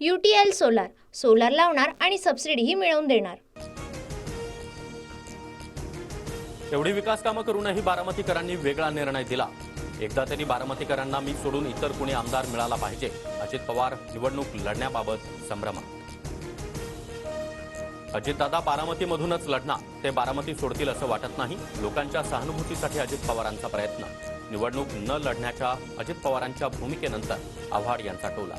UTL solar लावणार आणि सबसिडीही मिळवून देणार। एवढी विकास कामं करूनही बारामतीकरांनी वेगळा निर्णय दिला। एकदा तरी बारामतीकरांना मी सोडून इतर कोणी आमदार मिळाला पाहिजे। अजित पवार निवडणूक लढण्याबाबत संभ्रमात। अजितदादा बारामतीमधूनच लढणार, ते बारामती सोडतील असं वाटत नाही। लोकांच्या सहानुभूतीसाठी अजित पवारांचा प्रयत्न। निवडणूक न लढण्याच्या अजित पवारांच्या भूमिकेनंतर आव्हाड यांचा टोला।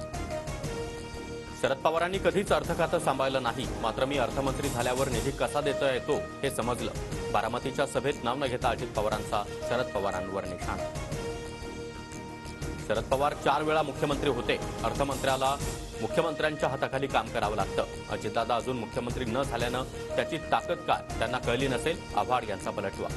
शरद पवारांनी कधीच अर्थखातं सांभाळलं नाही, मात्र मी अर्थमंत्री झाल्यावर निधी कसा देता येतो हे समजलं। बारामतीच्या सभेत नाव न घेता अजित पवारांचा शरद पवारांवर निशाणा। शरद पवार 4 वेळा मुख्यमंत्री होते। अर्थमंत्र्याला मुख्यमंत्र्यांच्या हाताखाली काम करावं लागतं। अजितदादा अजून मुख्यमंत्री न झाल्यानं त्याची ताकद काय त्यांना कळली नसेल। आव्हाड यांचा पलटवा।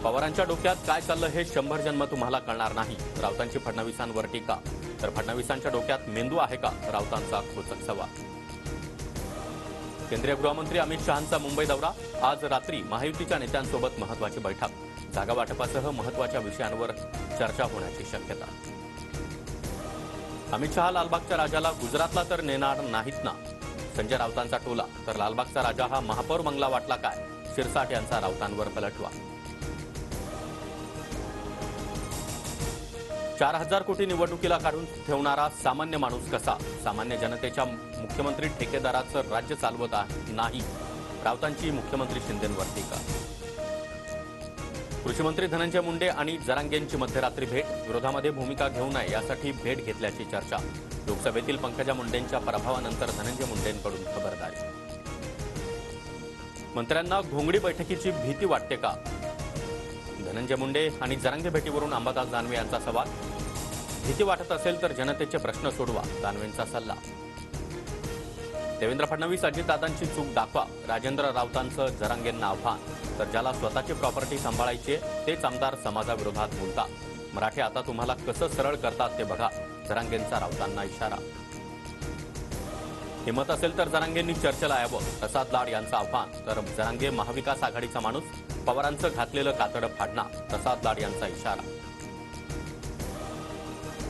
पवारांच्या डोक्यात काय चाललं हे 100 जन्म तुम्हाला कळणार नाही। राऊतांची फडणवीसांवर टीका, तर फडणवीसांच्या डोक्यात मेंदू आहे का, राऊतांचा खोचक सवाल। केंद्रीय गृहमंत्री अमित शहांचा मुंबई दौरा। आज रात्री महायुतीच्या नेत्यांसोबत महत्वाची बैठक। जागा वाटपासह महत्वाच्या विषयांवर चर्चा होण्याची शक्यता। अमित शहा लालबागच्या राजाला गुजरातला तर नेणार नाहीत ना, संजय राऊतांचा टोला। तर लालबागचा राजा हा महापौर बंगला वाटला काय, शिरसाट यांचा राऊतांवर पलटवा। 4000 कोटी निवडणुकीला काढून ठेवणारा सामान्य माणूस कसा, सामान्य जनतेच्या मुख्यमंत्री ठेकेदाराचं राज्य चालवत नाही, राऊतांची मुख्यमंत्री शिंदेंवर टीका। कृषीमंत्री धनंजय मुंडे आणि जरांगेंची मध्यरात्री भेट। विरोधामध्ये भूमिका घेऊ नये यासाठी भेट घेतल्याची चर्चा। लोकसभेतील पंकजा मुंडेंच्या पराभवानंतर धनंजय मुंडेंकडून खबरदारी। मंत्र्यांना घोंगडी बैठकीची भीती वाटते का, धनंजय मुंडे आणि जरांगे भेटीवरून अंबादास दानवे यांचा सवाल। भीती वाटत असेल तर जनतेचे प्रश्न सोडवा, दानवेंचा सल्ला। देवेंद्र फडणवीस अजितदादांची चूक दाखवा, राजेंद्र राऊतांचं जरांगेंना आव्हान। तर ज्याला स्वतःची प्रॉपर्टी सांभाळायची तेच आमदार समाजाविरोधात बोलतात। मराठी आता तुम्हाला कसं सरळ करतात ते बघा, जरांगेंचा राऊतांना इशारा। हिंमत असेल तर जरांगेंनी चर्चेला यावं, प्रसाद लाड यांचं आव्हान। तर जरांगे महाविकास आघाडीचा माणूस, पवारांचं घातलेलं कातडं फाडणार, प्रसाद लाड यांचा इशारा।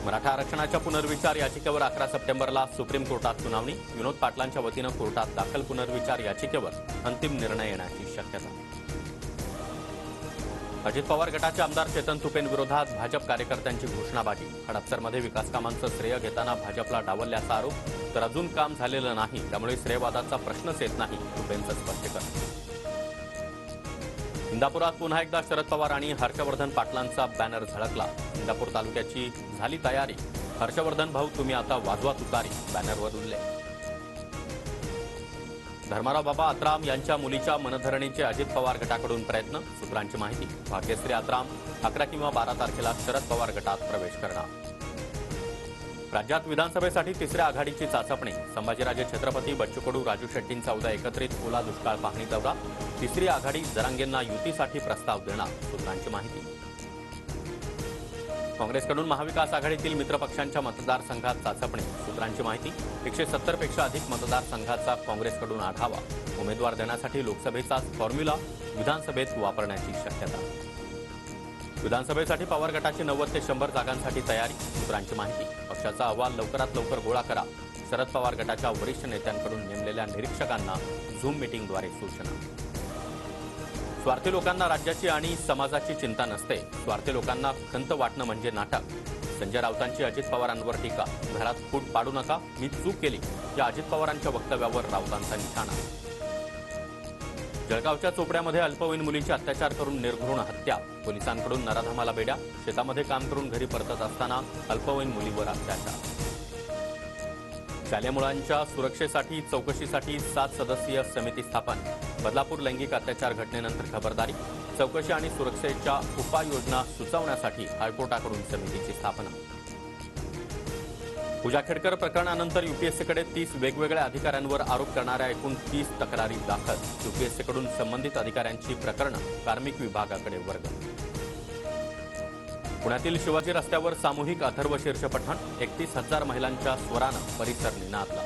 मराठा आरक्षणाच्या पुनर्विचार याचिकेवर 11 सप्टेंबरला सुप्रीम कोर्टात सुनावणी। विनोद पाटलांच्या वतीनं कोर्टात दाखल पुनर्विचार याचिकेवर अंतिम निर्णय येण्याची शक्यता। अजित पवार गटाचे आमदार चेतन तुपेंविरोधात भाजप कार्यकर्त्यांची घोषणाबाजी। हडपसरमध्ये विकास कामांचं श्रेय घेताना भाजपला डावलल्याचा आरोप, तर अजून काम झालेलं नाही त्यामुळे श्रेयवादाचा प्रश्नच येत नाही, तुपेंचं स्पष्टीकरण। इंदापुरात पुन्हा एकदा शरद पवार आणि हर्षवर्धन पाटलांचा बॅनर झळकला। इंदापूर तालुक्याची झाली तयारी, हर्षवर्धन भाऊ तुम्ही आता वाजवा तुतारी, बॅनरवर उल्लेख। धर्माराव बाबा आत्राम यांच्या मुलीच्या मनधरणीचे अजित पवार गटाकडून प्रयत्न। सूत्रांची माहिती, भाग्यश्री आत्राम 11 किंवा 12 तारखेला शरद पवार गटात प्रवेश करणार। राज्यात विधानसभेसाठी तिसऱ्या आघाडीची चाचपणी। संभाजीराजे छत्रपती, बच्चू कडू, राजू शेट्टींचा उद्या एकत्रित ओला दुष्काळ पाहणी दौरा। तिसरी आघाडी जरांगेंना युतीसाठी प्रस्ताव देणार, सूत्रांची माहिती। काँग्रेसकडून महाविकास आघाडीतील मित्रपक्षांच्या मतदारसंघात चाचपणी। सूत्रांची माहिती, 170 पेक्षा अधिक मतदारसंघाचा काँग्रेसकडून आढावा। उमेदवार देण्यासाठी लोकसभेचाच फॉर्म्युला विधानसभेत वापरण्याची शक्यता। विधानसभेसाठी पवार गटाची 90 ते 100 जागांसाठी तयारी। सूत्रांची माहिती, पक्षाचा अहवाल लवकरात लवकर गोळा करा। शरद पवार गटाच्या वरिष्ठ नेत्यांकडून नेमलेल्या निरीक्षकांना झूम मीटिंगद्वारे सूचना। स्वार्थी लोकांना राज्याची आणि समाजाची चिंता नसते, स्वार्थी लोकांना खंत वाटणं म्हणजे नाटक। संजय राऊतांची अजित पवारांवर टीका, घरात फूट पाडू नका, मी चूक केली, या अजित पवारांच्या वक्तव्यावर राऊतांचा निशाणा। जळगावच्या चोपड्यामध्ये अल्पवयीन मुलींची अत्याचार करून निर्घृण हत्या। पोलिसांकडून नराधमाला बेड्या। शेतामध्ये काम करून घरी परतत असताना अल्पवयीन मुलीवर अत्याचार। शालेय मुलांच्या सुरक्षेसाठी चौकशीसाठी 7 सदस्यीय समिती स्थापन। बदलापूर लैंगिक अत्याचार घटनेनंतर खबरदारी, चौकशी आणि सुरक्षेच्या उपाययोजना सुचवण्यासाठी हायकोर्टाकडून समितीची स्थापना। पूजा खेडकर प्रकरणानंतर यूपीएससीकडे 30 वेगवेगळ्या अधिकाऱ्यांवर आरोप करणाऱ्या एकूण 30 तक्रारी दाखल। यूपीएससीकडून संबंधित अधिकाऱ्यांची प्रकरणं कार्मिक विभागाकडे वर्ग। पुण्यातील शिवाजी रस्त्यावर सामूहिक अथर्वशीर्ष पठण। 31,000 महिलांच्या स्वरानं परिसर निनादला।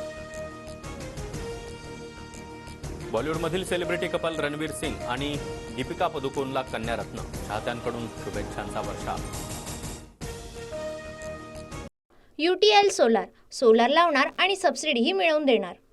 बॉलिवूडमधील सेलिब्रिटी कपल रणवीर सिंग आणि दीपिका पदुकोणला कन्यारत्न, चाहत्यांकडून शुभेच्छांचा वर्षाव। UTL सोलार लावणार आणि सबसिडीही मिळवून देणार.